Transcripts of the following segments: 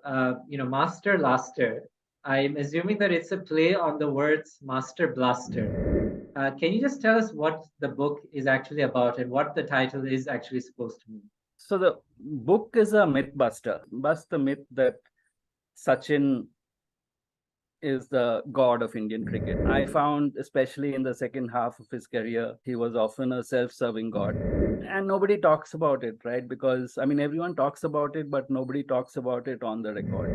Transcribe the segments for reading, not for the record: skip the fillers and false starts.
Master Laster. I'm assuming that it's a play on the words Master Blaster. Can you just tell us what the book is actually about and what the title is actually supposed to mean? So the book is a myth busts the myth that Sachin is the god of Indian cricket. I found, especially in the second half of his career, he was often a self-serving god. And nobody talks about it, right? Because, I mean, everyone talks about it, but nobody talks about it on the record.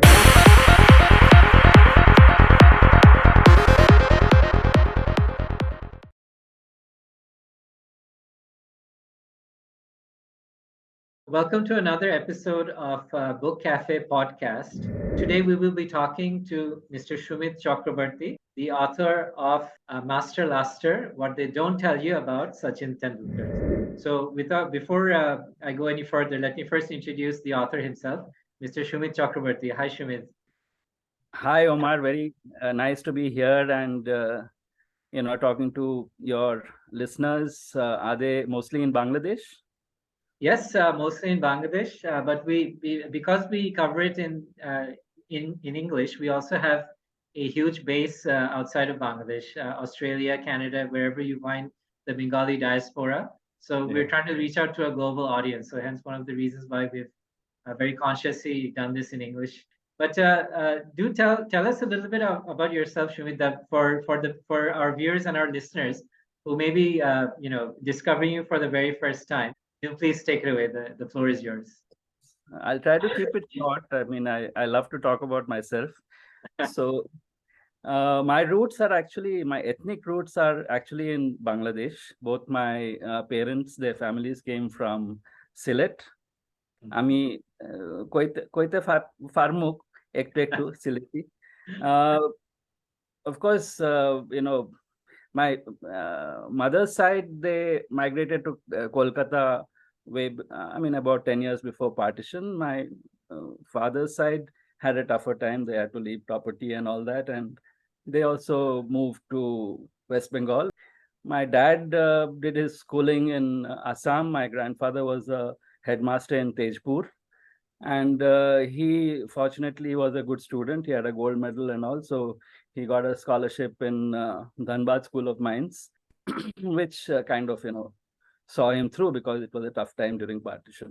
Welcome to another episode of Book Cafe podcast. Today we will be talking to Mr. Sumit Chakraberty, the author of Master Laster, What They Don't Tell You About Sachin Tendulkar. So before I go any further, let me first introduce the author himself, Mr. Sumit Chakraberty. Hi, Sumit. Hi, Omar. Very nice to be here and, talking to your listeners. Are they mostly in Bangladesh? Yes, mostly in Bangladesh, but because we cover it in English, we also have a huge base outside of Bangladesh, Australia, Canada, wherever you find the Bengali diaspora. So we're trying to reach out to a global audience. So hence one of the reasons why we've very consciously done this in English. But do tell us a little bit about yourself, Shumit, that for our viewers and our listeners who may be discovering you for the very first time. Please take it away. The floor is yours. I'll try to keep it short. I mean, I love to talk about myself. So my ethnic roots are actually in Bangladesh. Both my parents, their families came from Sylhet. আমি কইতে পারমুক একটু Sylheti of course my mother's side, they migrated to Kolkata about 10 years before partition. My father's side had a tougher time. They had to leave property and all that, and they also moved to West Bengal. My dad did his schooling in Assam. My grandfather was a headmaster in Tejpur, and he fortunately was a good student. He had a gold medal and all, so he got a scholarship in Dhanbad School of Mines, which kind of saw him through because it was a tough time during partition.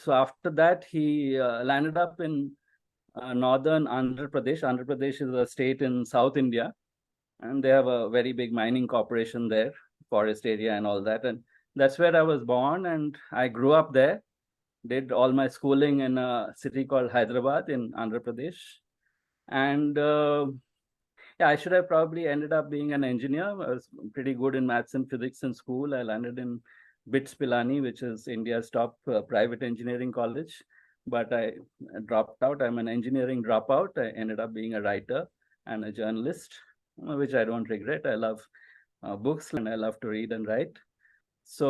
So after that, he landed up in northern Andhra Pradesh. Andhra Pradesh is a state in South India, and they have a very big mining corporation there, forest area and all that. And that's where I was born, and I grew up there. Did all my schooling in a city called Hyderabad in Andhra Pradesh. And I should have probably ended up being an engineer. I was pretty good in maths and physics in school. I landed in BITS Pilani, which is India's top private engineering college. But I dropped out. I'm an engineering dropout. I ended up being a writer and a journalist, which I don't regret. I love books and I love to read and write. So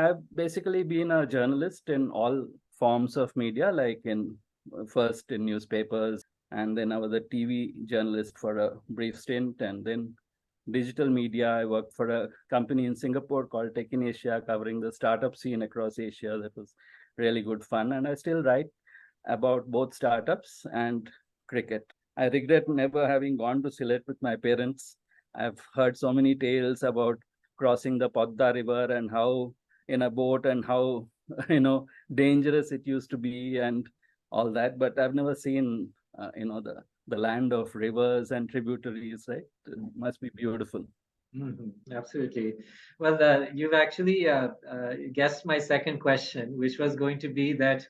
I've basically been a journalist in all forms of media, like first in newspapers, and then I was a TV journalist for a brief stint, and then digital media. I worked for a company in Singapore called Tech in Asia, covering the startup scene across Asia. That was really good fun. And I still write about both startups and cricket. I regret never having gone to Sylhet with my parents. I've heard so many tales about crossing the Podda River and how in a boat and how dangerous it used to be and all that. But I've never seen the land of rivers and tributaries. Right? It must be beautiful. Mm-hmm. Absolutely. Well, you've actually guessed my second question, which was going to be that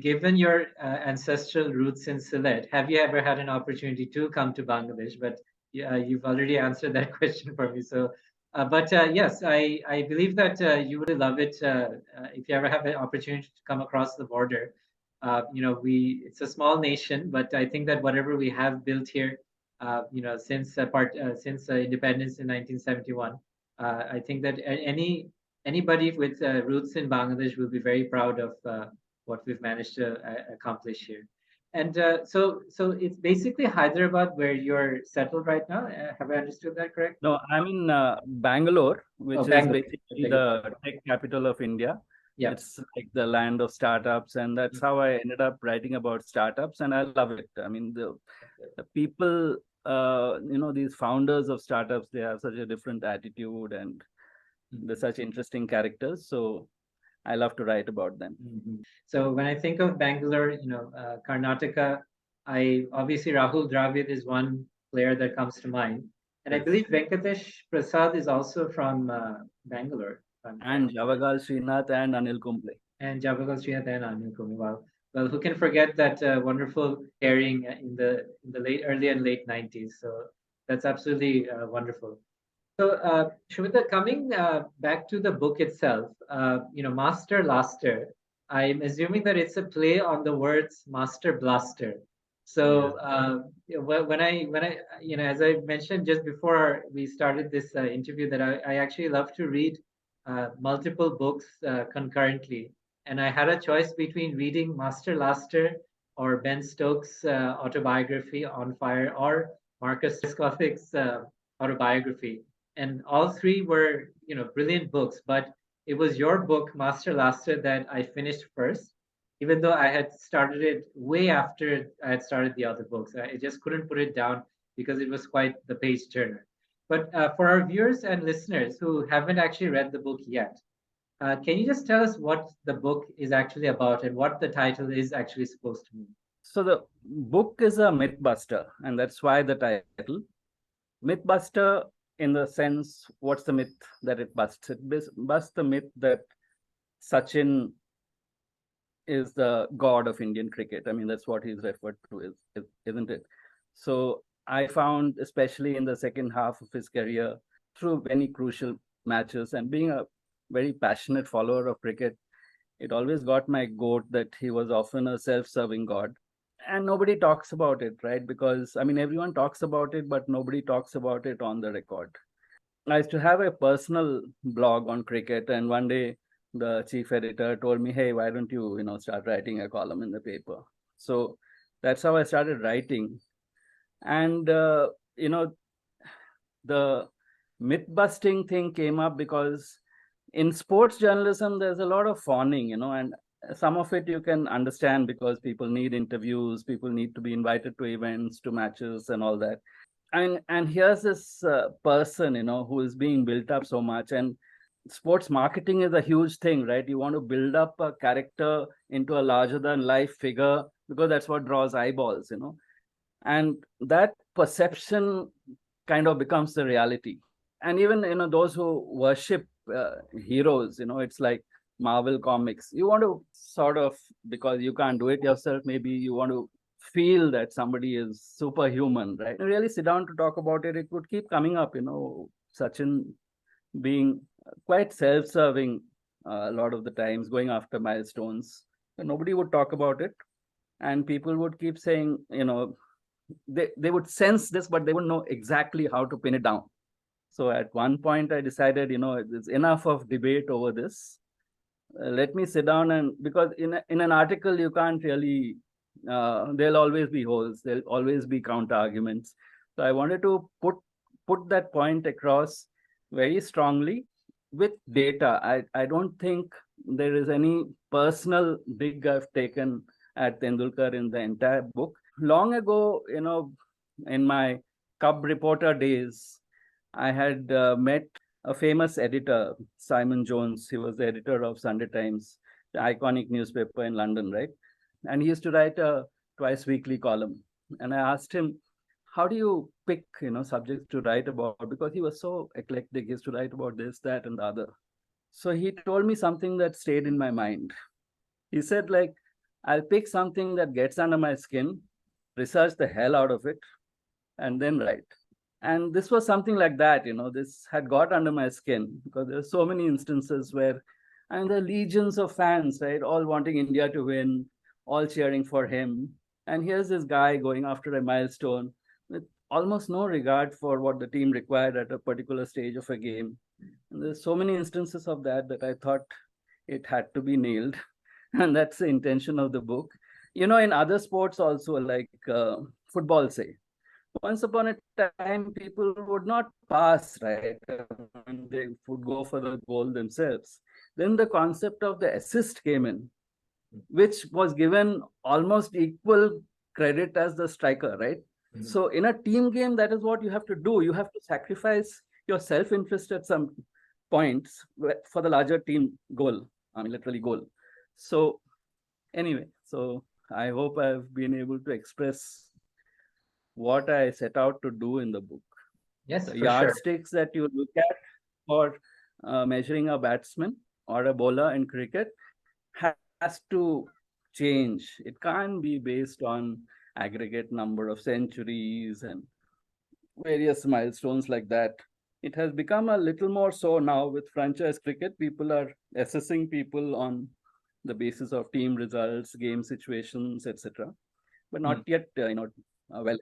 given your ancestral roots in Sylhet, have you ever had an opportunity to come to Bangladesh? But you've already answered that question for me. So, but yes, I believe that you would love it if you ever have an opportunity to come across the border. It's a small nation, but I think that whatever we have built here, since independence in 1971, I think that anybody with roots in Bangladesh will be very proud of what we've managed to accomplish here. And so it's basically Hyderabad where you're settled right now. Have I understood that correct? No, I'm in Bangalore, which is Bangalore. basically the tech capital of India. Yeah. It's like the land of startups, and that's how I ended up writing about startups, and I love it. I mean, the people, these founders of startups, they have such a different attitude, and they're such interesting characters. So I love to write about them. So when I think of Bangalore, Karnataka, I obviously Rahul Dravid is one player that comes to mind, and I Yes. believe Venkatesh Prasad is also from Bangalore. And Javagal Srinath and Anil Kumble. And Javagal Srinath and Anil Kumble. Well, who can forget that wonderful pairing in the early and late 90s? So that's absolutely wonderful. So, Shweta, coming back to the book itself, Master Laster, I'm assuming that it's a play on the words Master Blaster. So, as I mentioned just before we started this interview, that I actually love to read multiple books concurrently. And I had a choice between reading Master Laster or Ben Stokes' autobiography On Fire or Marcus Scofick's autobiography, and all three were brilliant books, but it was your book Master Laster that I finished first, even though I had started it way after I had started the other books. I just couldn't put it down because it was quite the page turner. But for our viewers and listeners who haven't actually read the book yet, can you just tell us what the book is actually about and what the title is actually supposed to mean? So the book is a myth buster, and that's why the title. Mythbuster, in the sense, what's the myth that it busts? It busts the myth that Sachin is the god of Indian cricket. I mean, that's what he's referred to, isn't it? So I found, especially in the second half of his career, through many crucial matches and being a very passionate follower of cricket, it always got my goat that he was often a self-serving god. And nobody talks about it, right? Because, I mean, everyone talks about it, but nobody talks about it on the record. I used to have a personal blog on cricket, and one day the chief editor told me, "Hey, why don't you, start writing a column in the paper?" So that's how I started writing. And the myth busting thing came up because in sports journalism there's a lot of fawning, and some of it you can understand because people need interviews, people need to be invited to events, to matches and all that. And here's this person, who is being built up so much. And sports marketing is a huge thing, right? You want to build up a character into a larger than life figure because that's what draws eyeballs, and that perception kind of becomes the reality. And even those who worship heroes, it's like Marvel comics, you want to sort of, because you can't do it yourself, maybe you want to feel that somebody is superhuman, right? And really sit down to talk about it, it would keep coming up, Sachin being quite self-serving a lot of the times, going after milestones, and nobody would talk about it. And people would keep saying, they would sense this, but they wouldn't know exactly how to pin it down. So at one point I decided, it's enough of debate over this. Let me sit down, and because in an article you can't really, there'll always be holes, there'll always be counter arguments. So I wanted to put that point across very strongly with data. I don't think there is any personal dig I've taken at Tendulkar in the entire book. Long ago, in my cub reporter days, I had met a famous editor, Simon Jones. He was the editor of Sunday Times, the iconic newspaper in London, right? And he used to write a twice weekly column. And I asked him, how do you pick, subjects to write about? Because he was so eclectic. He used to write about this, that, and the other. So he told me something that stayed in my mind. He said, like, I'll pick something that gets under my skin, research the hell out of it, and then write. And this was something like that, this had got under my skin because there are so many instances where, and there are legions of fans, right, all wanting India to win, all cheering for him. And here's this guy going after a milestone with almost no regard for what the team required at a particular stage of a game. And there's so many instances of that I thought it had to be nailed. And that's the intention of the book. In other sports also, like football, say, once upon a time, people would not pass, right? I mean, they would go for the goal themselves. Then the concept of the assist came in, which was given almost equal credit as the striker, right? So in a team game, that is what you have to do. You have to sacrifice your self-interest at some points for the larger team goal. I mean, literally goal. So anyway, so I hope I've been able to express what I set out to do in the book. Yes, The for sure. yardsticks that you look at for measuring a batsman or a bowler in cricket has to change. It can't be based on aggregate number of centuries and various milestones like that. It has become a little more so now with franchise cricket. People are assessing people on the basis of team results, game situations, etc. But not yet, well.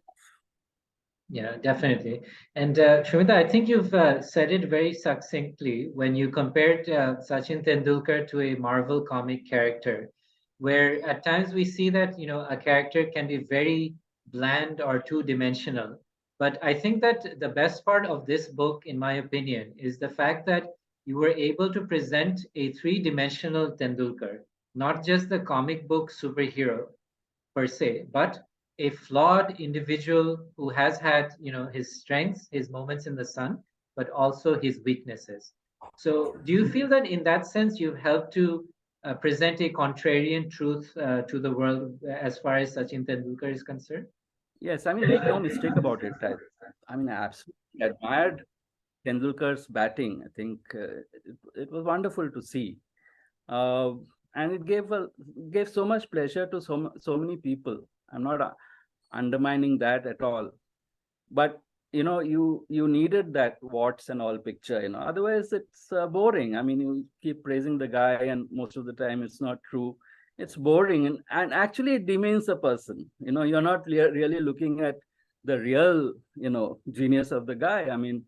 Yeah, definitely. And Shumita, I think you've said it very succinctly when you compared Sachin Tendulkar to a Marvel comic character, where at times we see that, a character can be very bland or two-dimensional. But I think that the best part of this book, in my opinion, is the fact that you were able to present a three-dimensional Tendulkar, not just the comic book superhero per se, but a flawed individual who has had, his strengths, his moments in the sun, but also his weaknesses. So, do you feel that in that sense you've helped to present a contrarian truth to the world as far as Sachin Tendulkar is concerned? Yes, I mean, make no mistake about it. I mean, I absolutely admired Tendulkar's batting. I think it was wonderful to see. Uh, and it gave so much pleasure to so many people. I'm not undermining that at all. But you needed that Watts and all picture. Otherwise it's boring. I mean, you keep praising the guy, and most of the time it's not true. It's boring, and actually it demeans a person. You're not really looking at the real genius of the guy. I mean,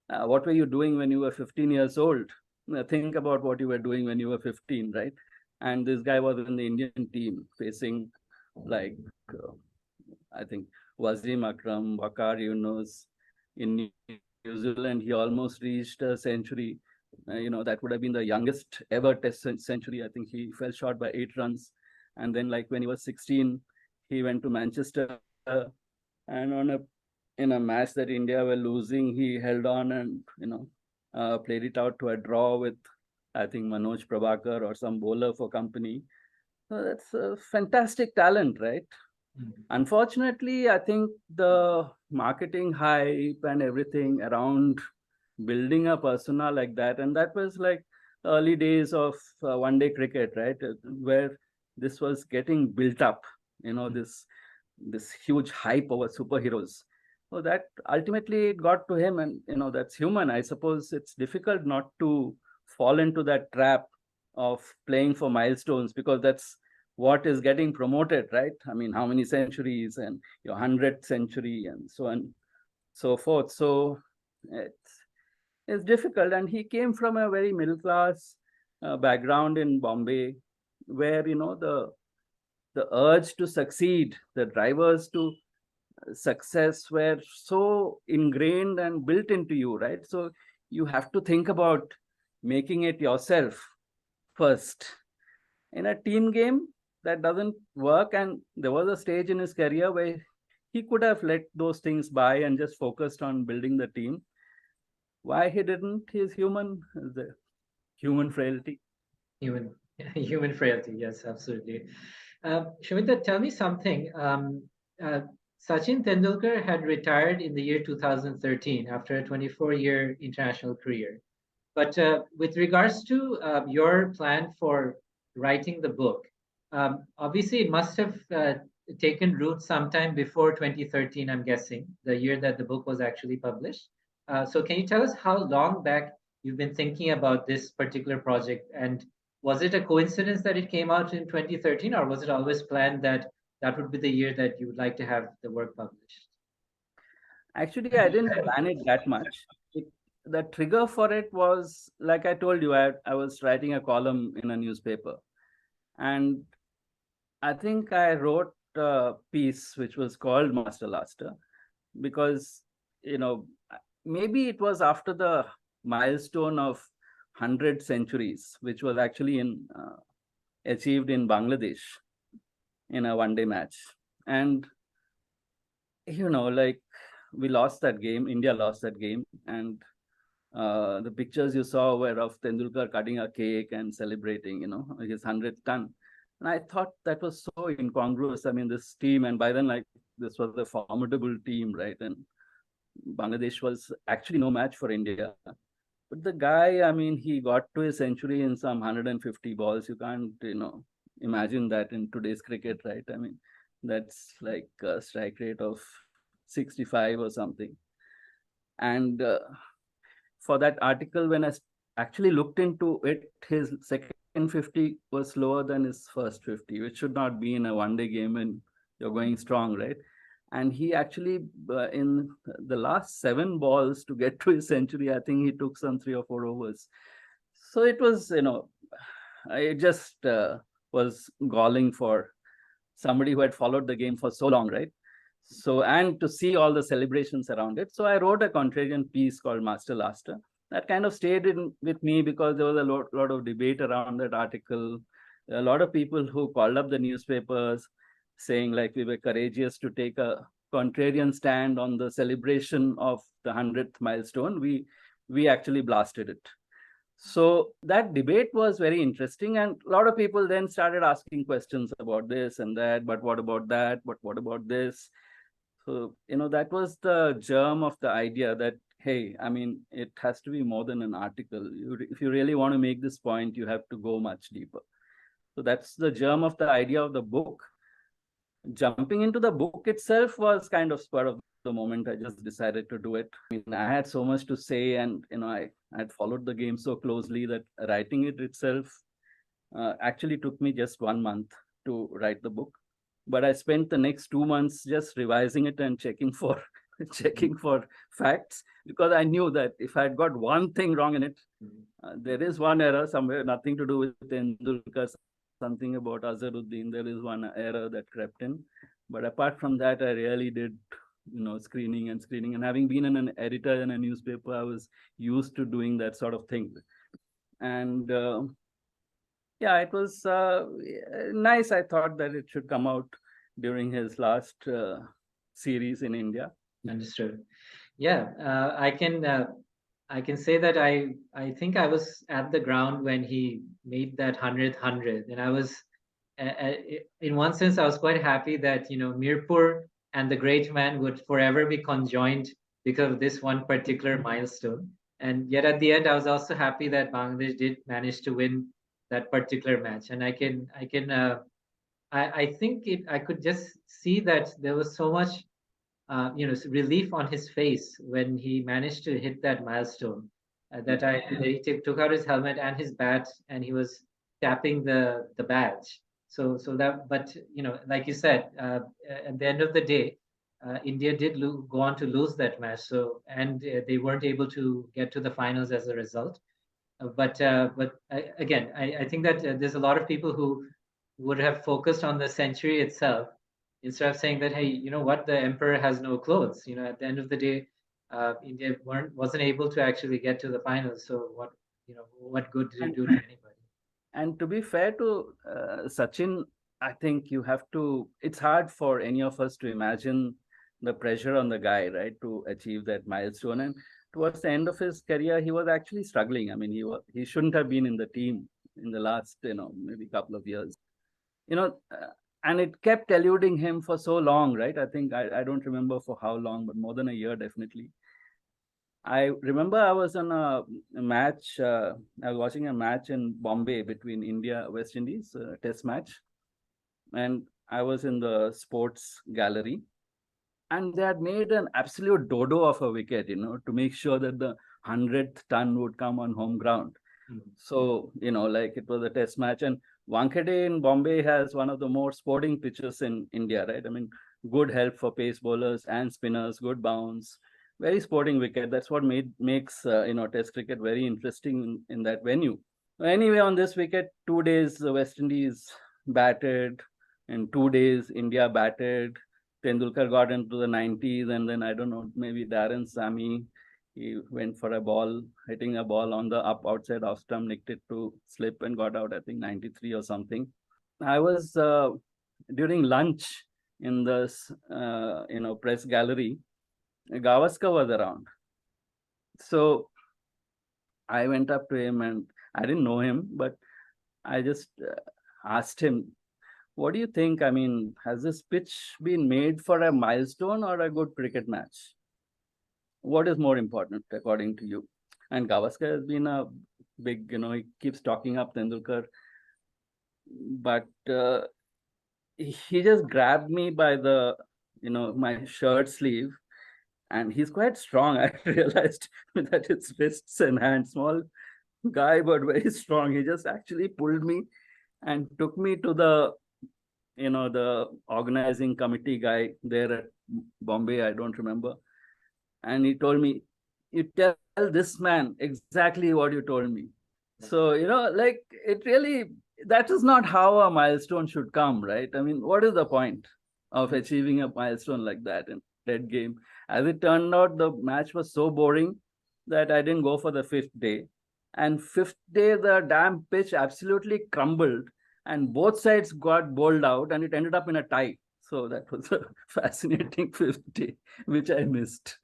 what were you doing when you were 15 years old? Think about what you were doing when you were 15, right? And this guy was in the Indian team facing like I think Wasim Akram, Waqar Yunus in New Zealand. He almost reached a century. That would have been the youngest ever test century. I think he fell short by 8 runs. And then like when he was 16, he went to Manchester, and in a match that India were losing, he held on and played it out to a draw with, I think, Manoj Prabhakar or some bowler for company. So that's a fantastic talent, right? Unfortunately, I think the marketing hype and everything around building a persona like that, and that was like early days of one-day cricket, right? Where this was getting built up, this huge hype over superheroes. So that ultimately it got to him, and that's human. I suppose it's difficult not to fall into that trap of playing for milestones, because that's what is getting promoted, right? I mean, how many centuries and your 100th century and so on, so forth. So it's difficult. And he came from a very middle class background in Bombay, where the urge to succeed, the drivers to success were so ingrained and built into you, right? So you have to think about making it yourself first. In a team game, that doesn't work. And there was a stage in his career where he could have let those things by and just focused on building the team. Why he didn't? He's human. The human frailty. Human, human frailty. Yes, absolutely. Shmita, tell me something. Uh, Sachin Tendulkar had retired in the year 2013 after a 24-year international career. But with regards to your plan for writing the book, obviously it must have taken root sometime before 2013, I'm guessing, the year that the book was actually published. So can you tell us how long back you've been thinking about this particular project? And was it a coincidence that it came out in 2013, or was it always planned that that would be the year that you would like to have the work published? Actually, I didn't plan it that much. The trigger for it was, like I told you, I was writing a column in a newspaper. And I think I wrote a piece which was called Master Laster, because, maybe it was after the milestone of 100 centuries, which was actually achieved in Bangladesh in a one-day match. And, like we lost that game, India lost that game. And the pictures you saw were of Tendulkar cutting a cake and celebrating, his 100th ton. And I thought that was so incongruous. I mean, this team, and by then, like, this was a formidable team, right? And Bangladesh was actually no match for India. But the guy, I mean, he got to his century in some 150 balls. You can't, imagine that in today's cricket, right? I mean, that's like a strike rate of 65 or something. And for that article, when I actually looked into it, his second 50 was slower than his first 50, which should not be in a one-day game when you're going strong, right? And he actually, in the last 7 balls to get to his century, I think he took some 3 or 4 overs. So it was, it just was galling for somebody who had followed the game for so long, right? So, and to see all the celebrations around it. So I wrote a contrarian piece called Master Laster. That kind of stayed with me because there was a lot of debate around that article. A lot of people who called up the newspapers saying like we were courageous to take a contrarian stand on the celebration of the 100th milestone. We actually blasted it. So that debate was very interesting, and a lot of people then started asking questions about this and that, but what about that, but what about this? So, that was the germ of the idea that, hey, I mean, it has to be more than an article. If you really want to make this point, you have to go much deeper. So that's the germ of the idea of the book. Jumping into the book itself was kind of spur of the moment. I just decided to do it. I mean, I had so much to say, and I had followed the game so closely that writing it itself actually took me just 1 month to write the book. But I spent the next 2 months just revising it and checking for facts, because I knew that if I had got one thing wrong in it, there is one error somewhere, nothing to do with Tendulkar, something about Azharuddin. There is one error that crept in. But apart from that, I really did, screening. And having been an editor in a newspaper, I was used to doing that sort of thing. And yeah, it was nice. I thought that it should come out during his last series in India. Understood. Yeah, I can say that I think I was at the ground when he made that 100th, and I was in one sense I was quite happy that Mirpur and the great man would forever be conjoined because of this one particular milestone. And yet at the end, I was also happy that Bangladesh did manage to win that particular match. And I think I could just see that there was so much relief on his face when he managed to hit that milestone. That he took out his helmet and his bat, and he was tapping the badge. So that, but like you said, at the end of the day, India did go on to lose that match. So, and they weren't able to get to the finals as a result. Again, I think that there's a lot of people who would have focused on the century itself instead of saying that, hey, you know what, the emperor has no clothes. At the end of the day, India wasn't able to actually get to the finals. So what good did it do to anybody? And to be fair to Sachin, I think you have to. It's hard for any of us to imagine the pressure on the guy, right, to achieve that milestone. And towards the end of his career, he was actually struggling. I mean, he shouldn't have been in the team in the last, maybe couple of years. And it kept eluding him for so long, right? I think I don't remember for how long, but more than a year, definitely. I remember I was on a match. I was watching a match in Bombay between India West Indies, a test match, and I was in the sports gallery, and they had made an absolute dodo of a wicket, to make sure that the 100th ton would come on home ground. So, like it was a test match, and Wankhede in Bombay has one of the more sporting pitches in India, right? I mean, good help for pace bowlers and spinners, good bounce, very sporting wicket. That's what makes Test cricket very interesting in that venue. Anyway, on this wicket, 2 days the West Indies batted, and 2 days India batted. Tendulkar got into the 90s, and then I don't know, maybe Darren Sammy, He went for a ball, hitting a ball on the outside off stump, nicked it to slip and got out, I think 93 or something. I was during lunch in the press gallery. Gavaskar was around. So I went up to him and I didn't know him, but I just asked him, what do you think? I mean, has this pitch been made for a milestone or a good cricket match? What is more important according to you? And Gavaskar has been a big, he keeps talking up Tendulkar, but he just grabbed me by the, my shirt sleeve, and he's quite strong. I realized that his wrists and hands, small guy, but very strong. He just actually pulled me and took me to the, the organizing committee guy there at Bombay, I don't remember. And he told me, you tell this man exactly what you told me. So, like it really, that is not how a milestone should come, right? I mean, what is the point of achieving a milestone like that in dead game? As it turned out, the match was so boring that I didn't go for the fifth day. And fifth day, the damn pitch absolutely crumbled and both sides got bowled out and it ended up in a tie. So that was a fascinating fifth day, which I missed.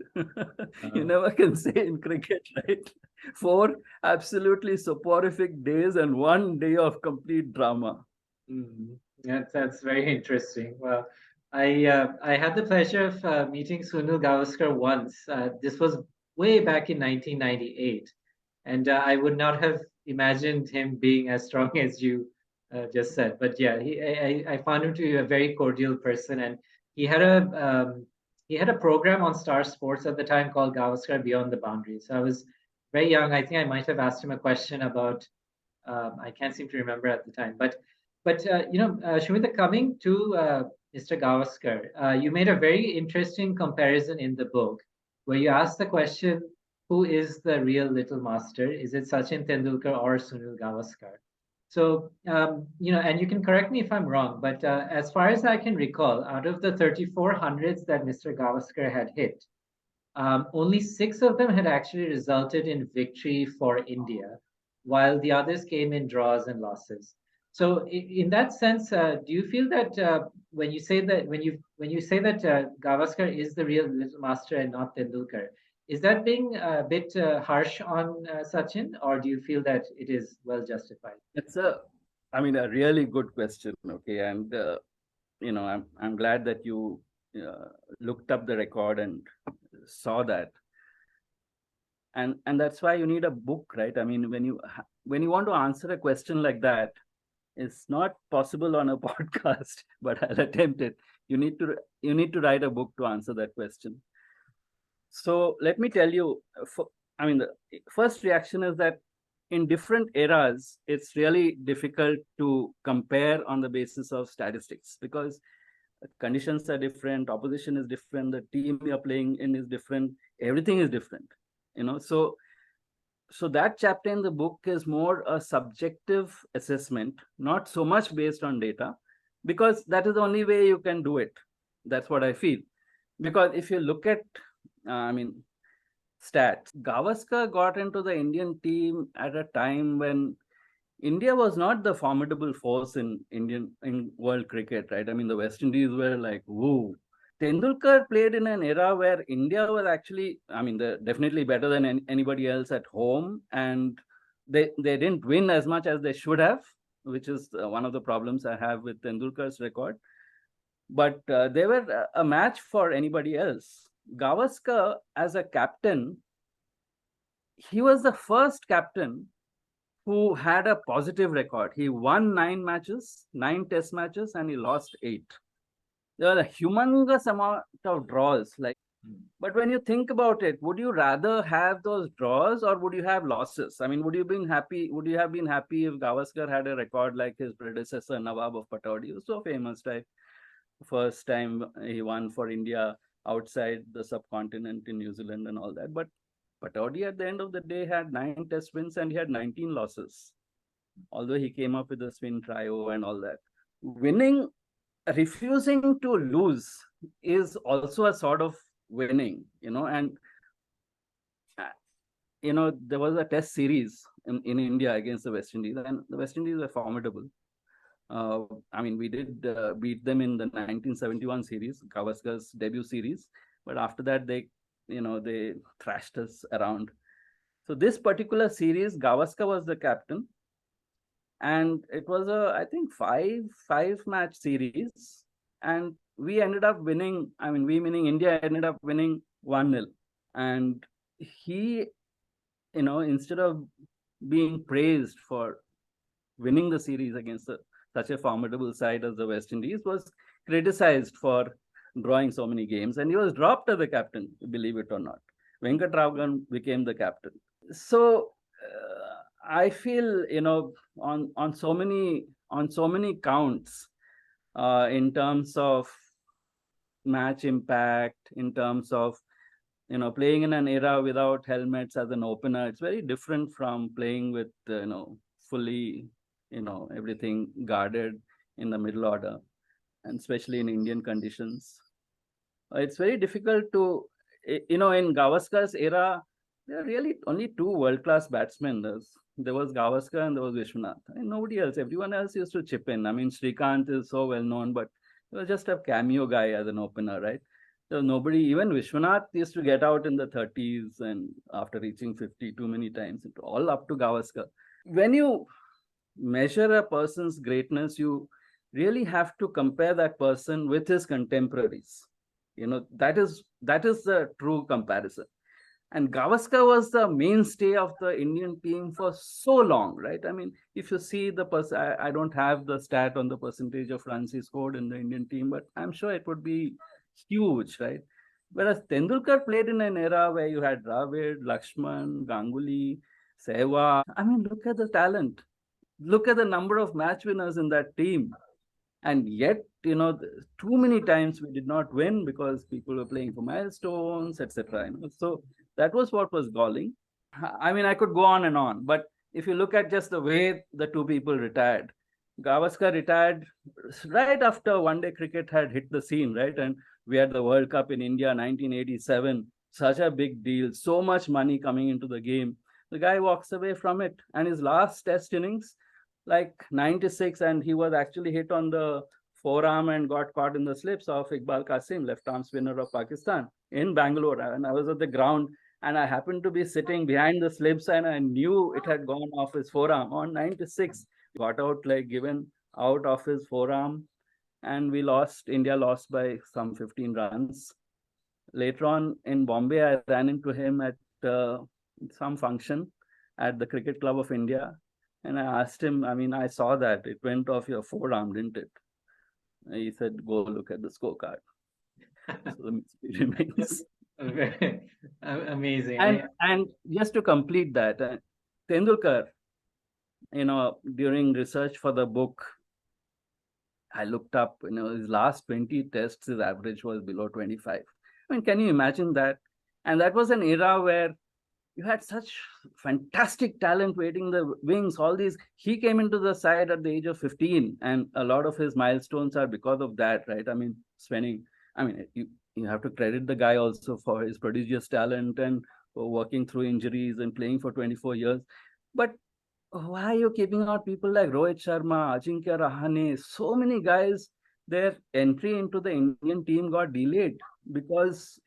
You never can say in cricket, right? 4 absolutely soporific days and 1 day of complete drama. That's very interesting. Well, I had the pleasure of meeting Sunil Gavaskar once. This was way back in 1998, and I would not have imagined him being as strong as you just said. But yeah, I found him to be a very cordial person, and he had a program on Star Sports at the time called Gavaskar Beyond the Boundaries. So I was very young. I think I might have asked him a question about I can't seem to remember at the time, but Shumita, coming to Mr. Gavaskar, you made a very interesting comparison in the book where you asked the question, who is the real little master? Is it Sachin Tendulkar or Sunil Gavaskar? So, and you can correct me if I'm wrong, but as far as I can recall, out of the 3,400s that Mr. Gavaskar had hit, only 6 of them had actually resulted in victory for India, while the others came in draws and losses. So, in that sense, do you feel that when you say that Gavaskar is the real little master and not Tendulkar, is that being a bit harsh on Sachin, or do you feel that it is well justified? It's a really good question. Okay, and I'm glad that you looked up the record and saw that. And that's why you need a book, right? I mean, when you want to answer a question like that, it's not possible on a podcast, but I'll attempt it. You need to write a book to answer that question. So let me tell you, the first reaction is that in different eras, it's really difficult to compare on the basis of statistics because conditions are different, opposition is different, the team you're playing in is different, everything is different. So that chapter in the book is more a subjective assessment, not so much based on data, because that is the only way you can do it. That's what I feel. Because if you look at, stats, Gavaskar got into the Indian team at a time when India was not the formidable force in world cricket, right? I mean, the West Indies were like, woo. Tendulkar played in an era where India was actually, they're definitely better than anybody else at home, and they didn't win as much as they should have, which is one of the problems I have with Tendulkar's record. But they were a match for anybody else. Gavaskar, as a captain, he was the first captain who had a positive record. He won 9 matches, 9 test matches, and he lost 8. There was a humongous amount of draws. But when you think about it, would you rather have those draws or would you have losses? I mean, would you have been happy if Gavaskar had a record like his predecessor, Nawab of Pataudi? He was so famous, right? First time he won for India outside the subcontinent in New Zealand and all that. But Pataudi at the end of the day had 9 test wins and he had 19 losses. Although he came up with a spin trio and all that. Refusing to lose is also a sort of winning, and there was a test series in India against the West Indies, and the West Indies were formidable. We did beat them in the 1971 series, Gavaskar's debut series, but after that they thrashed us around. So this particular series, Gavaskar was the captain, and it was I think five match series, and we ended up winning. We meaning India ended up winning 1-0, and he, instead of being praised for winning the series against such a formidable side as the West Indies, was criticized for drawing so many games, and he was dropped as the captain, believe it or not. Venkatravagan became the captain. So I feel, on so many counts, in terms of match impact, in terms of playing in an era without helmets as an opener, it's very different from playing with fully everything guarded in the middle order, and especially in Indian conditions. It's very difficult to, in Gavaskar's era, there are really only two world-class batsmen. There was Gavaskar and there was Vishwanath. Nobody else. Everyone else used to chip in. Srikanth is so well known, but he was just a cameo guy as an opener, right? So nobody, even Vishwanath used to get out in the 30s and after reaching 50 too many times, all up to Gavaskar. When you measure a person's greatness, you really have to compare that person with his contemporaries. That is the true comparison. And Gavaskar was the mainstay of the Indian team for so long, right? If you see the person, I don't have the stat on the percentage of runs he scored in the Indian team, but I'm sure it would be huge, right? Whereas Tendulkar played in an era where you had Dravid, Lakshman, Ganguly, Sehwag. Look at the talent. Look at the number of match winners in that team. And yet, too many times we did not win because people were playing for milestones, etc. So that was what was galling. I could go on and on, but if you look at just the way the two people retired, Gavaskar retired right after one-day cricket had hit the scene, right? And we had the World Cup in India, 1987, such a big deal, so much money coming into the game. The guy walks away from it, and his last test innings, like 96, and he was actually hit on the forearm and got caught in the slips of Iqbal Qasim, left arm spinner of Pakistan, in Bangalore. And I was at the ground, and I happened to be sitting behind the slips, and I knew it had gone off his forearm on 96. Got out, given out of his forearm, and we lost. India lost by some 15 runs. Later on in Bombay, I ran into him at some function at the Cricket Club of India. And I asked him, I saw that it went off your forearm, didn't it? He said, go look at the scorecard. So the mystery remains. Amazing. And just to complete that, Tendulkar, during research for the book, I looked up, his last 20 tests, his average was below 25. Can you imagine that? And that was an era where you had such fantastic talent waiting the wings, all these. He came into the side at the age of 15, and a lot of his milestones are because of that, right? You have to credit the guy also for his prodigious talent and for working through injuries and playing for 24 years. But why are you keeping out people like Rohit Sharma, Ajinkya Rahane? So many guys, their entry into the Indian team got delayed because,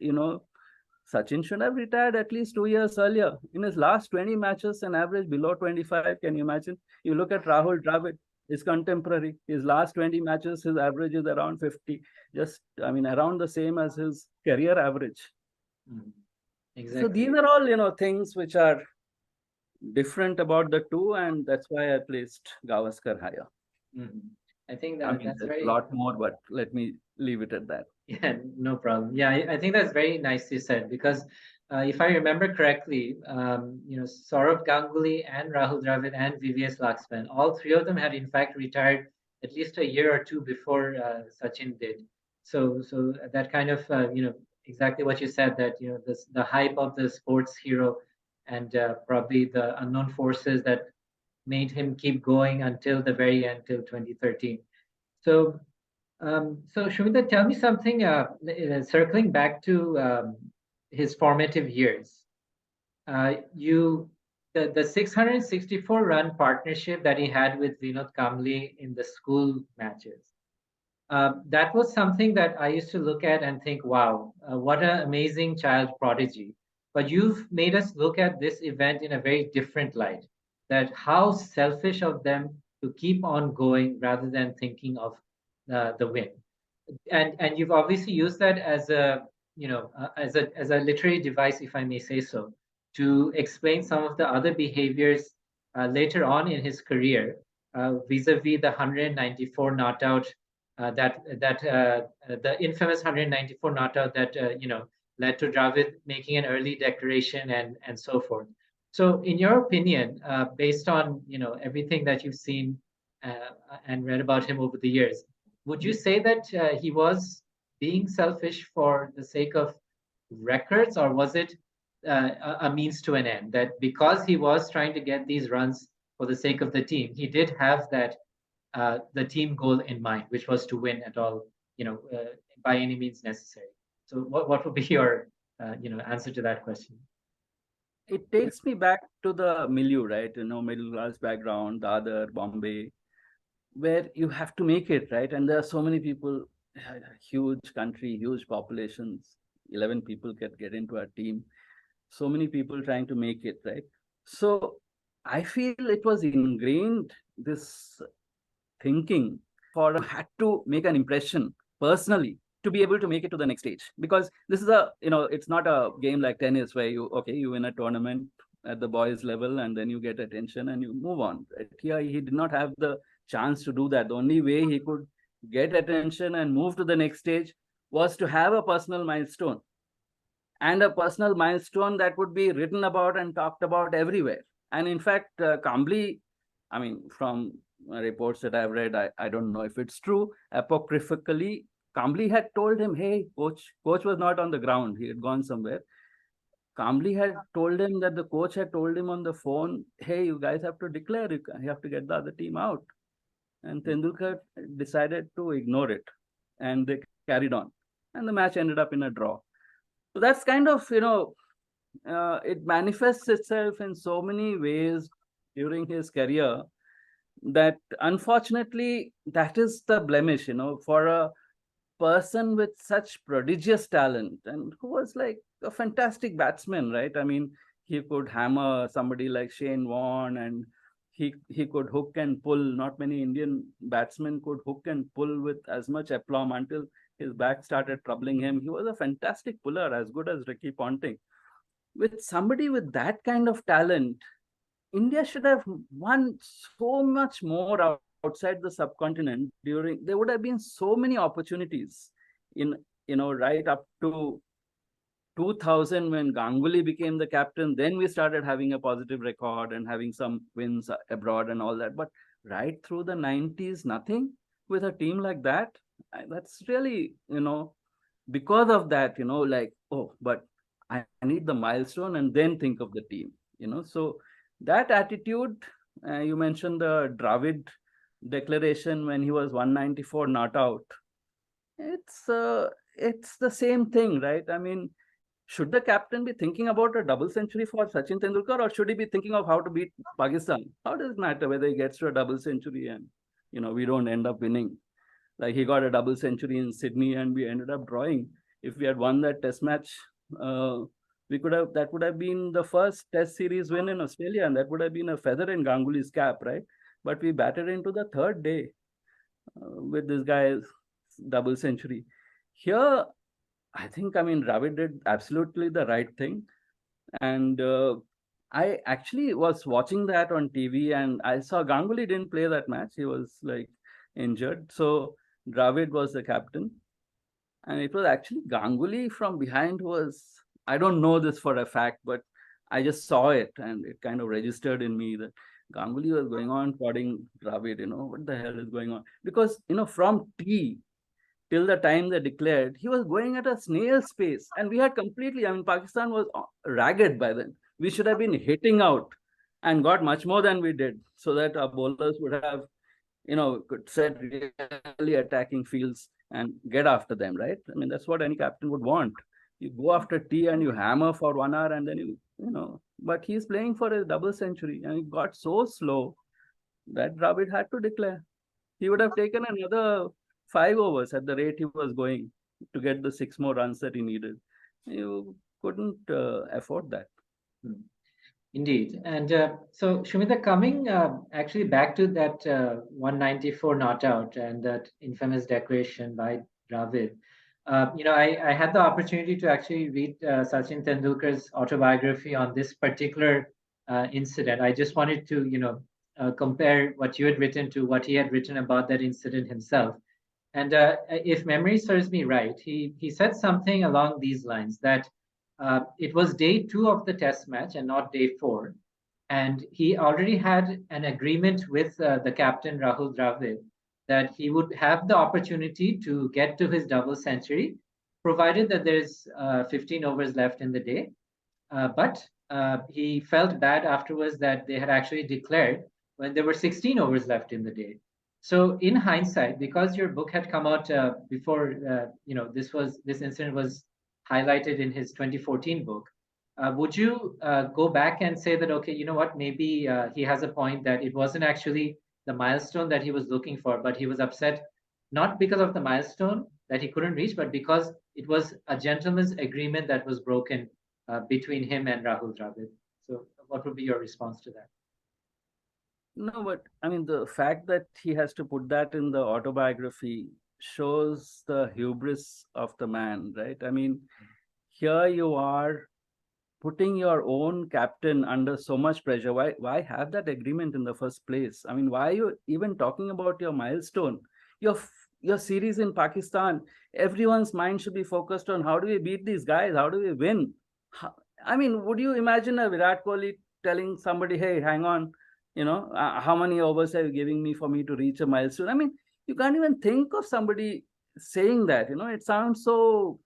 Sachin should have retired at least 2 years earlier. In his last 20 matches, an average below 25. Can you imagine? You look at Rahul Dravid, his contemporary. His last 20 matches, his average is around 50. Around the same as his career average. Exactly. So these are all, things which are different about the two, and that's why I placed Gavaskar higher. I think that's there's a lot more, but let me leave it at that. Yeah, no problem. Yeah, I think that's very nicely said, because if I remember correctly, Saurav Ganguly and Rahul Dravid and VVS Laxman, all three of them had in fact retired at least a year or two before Sachin did. So that kind of exactly what you said, that the hype of the sports hero and probably the unknown forces that made him keep going until the very end, till 2013. So Shumita, tell me something, circling back to his formative years. The 664 run partnership that he had with Vinod Kamble in the school matches. That was something that I used to look at and think, wow, what an amazing child prodigy. But you've made us look at this event in a very different light, that how selfish of them to keep on going rather than thinking of the win. And you've obviously used that as a as a literary device, if I may say so, to explain some of the other behaviors later on in his career, vis-a-vis the 194 not out, the infamous 194 not out that led to Dravid making an early declaration and so forth. So, in your opinion, based on everything that you've seen and read about him over the years, would you say that he was being selfish for the sake of records, or was it a means to an end? That because he was trying to get these runs for the sake of the team, he did have that the team goal in mind, which was to win at all, by any means necessary. So, what would be your answer to that question? It takes me back to the milieu, right? Middle class background, Dadar, Bombay, where you have to make it, right? And there are so many people, huge country, huge populations, 11 people can get into a team, so many people trying to make it, right? So I feel it was ingrained, this thinking, for had to make an impression personally to be able to make it to the next stage. Because this is it's not a game like tennis where you win a tournament at the boys level and then you get attention and you move on. Right? Here he did not have the chance to do that. The only way he could get attention and move to the next stage was to have a personal milestone, and a personal milestone that would be written about and talked about everywhere. And in fact, Kamble, I mean, from reports that I've read, I don't know if it's true, apocryphically, Kamble had told him, hey, coach was not on the ground. He had gone somewhere. Kamble had told him that the coach had told him on the phone, hey, you guys have to declare, you have to get the other team out. And Tendulkar decided to ignore it. And they carried on. And the match ended up in a draw. So that's kind of, it manifests itself in so many ways during his career that unfortunately, that is the blemish, for a person with such prodigious talent and who was like a fantastic batsman, right? I mean, he could hammer somebody like Shane Warne, and he could hook and pull. Not many Indian batsmen could hook and pull with as much aplomb until his back started troubling him. He was a fantastic puller, as good as Ricky Ponting. With somebody with that kind of talent, India should have won so much more outside the subcontinent. There would have been so many opportunities in right up to 2000 when Ganguly became the captain. Then we started having a positive record and having some wins abroad and all that. But right through the 90s, nothing with a team like that. That's really, because of that, but I need the milestone and then think of the team, So that attitude, you mentioned the Dravid declaration when he was 194 not out. It's the same thing, right? I mean, should the captain be thinking about a double century for Sachin Tendulkar, or should he be thinking of how to beat Pakistan? How does it matter whether he gets to a double century and we don't end up winning? Like he got a double century in Sydney and we ended up drawing. If we had won that test match, that would have been the first test series win in Australia, and that would have been a feather in Ganguly's cap, right? But we batted into the third day with this guy's double century. Here, I think, Dravid did absolutely the right thing. And I actually was watching that on TV and I saw Ganguly didn't play that match. He was like injured. So Dravid was the captain. And it was actually Ganguly from behind I don't know this for a fact, but I just saw it and it kind of registered in me that Ganguly was going on prodding Dravid, what the hell is going on? Because, from tee till the time they declared, he was going at a snail's pace. And we had completely, Pakistan was ragged by then. We should have been hitting out and got much more than we did so that our bowlers would have, could set really attacking fields and get after them, right? That's what any captain would want. You go after tea and you hammer for 1 hour, and then but he's playing for a double century, and it got so slow that Dravid had to declare. He would have taken another 5 overs at the rate he was going to get the 6 more runs that he needed. You couldn't afford that. Indeed. And so, Shumita, coming actually back to that 194 not out and that infamous declaration by Dravid, I had the opportunity to actually read Sachin Tendulkar's autobiography on this particular incident. I just wanted to, compare what you had written to what he had written about that incident himself. And if memory serves me right, he said something along these lines that it was day 2 of the test match and not day 4. And he already had an agreement with the captain, Rahul Dravid, that he would have the opportunity to get to his double century, provided that there's 15 overs left in the day. But he felt bad afterwards that they had actually declared when there were 16 overs left in the day. So, in hindsight, because your book had come out before, this incident was highlighted in his 2014 book. Would you go back and say that, okay, you know what, maybe he has a point that it wasn't actually the milestone that he was looking for, but he was upset not because of the milestone that he couldn't reach, but because it was a gentleman's agreement that was broken between him and Rahul Dravid. So, what would be your response to that? No, but I mean, the fact that he has to put that in the autobiography shows the hubris of the man, right? I mean, here you are putting your own captain under so much pressure. Why have that agreement in the first place? I mean, why are you even talking about your milestone? Your series in Pakistan, everyone's mind should be focused on how do we beat these guys? How do we win? I mean, would you imagine a Virat Kohli telling somebody, hey, hang on, how many overs are you giving me for me to reach a milestone? I mean, you can't even think of somebody saying that. It sounds so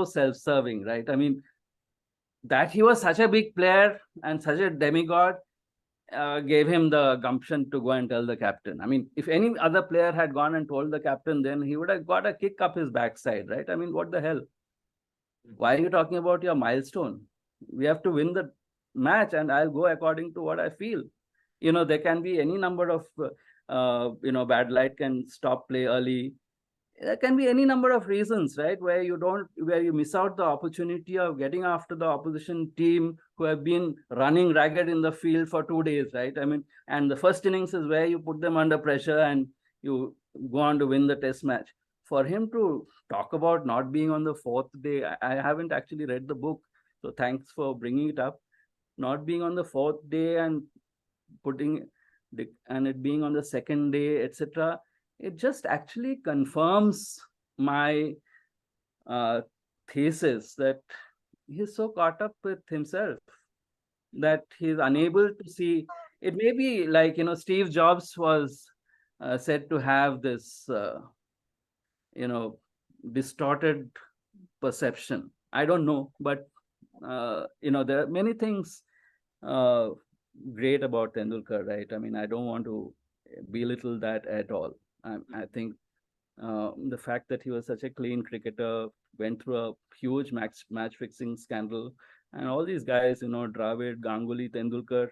self-serving, right? I mean, that he was such a big player and such a demigod gave him the gumption to go and tell the captain. I mean, if any other player had gone and told the captain, then he would have got a kick up his backside, right? I mean, what the hell? Why are you talking about your milestone? We have to win the match, and I'll go according to what I feel. There can be any number of bad light can stop play early. There can be any number of reasons, right, where you miss out the opportunity of getting after the opposition team who have been running ragged in the field for 2 days, right? I mean, and the first innings is where you put them under pressure and you go on to win the test match. For him to talk about not being on the 4th day, I haven't actually read the book, so thanks for bringing it up. Not being on the 4th day and it being on the 2nd day, etc., it just actually confirms my thesis that he's so caught up with himself that he's unable to see. It may be like, Steve Jobs was said to have this, distorted perception. I don't know, but, there are many things great about Tendulkar, right? I mean, I don't want to belittle that at all. I think the fact that he was such a clean cricketer, went through a huge match fixing scandal, and all these guys, Dravid, Ganguly, Tendulkar,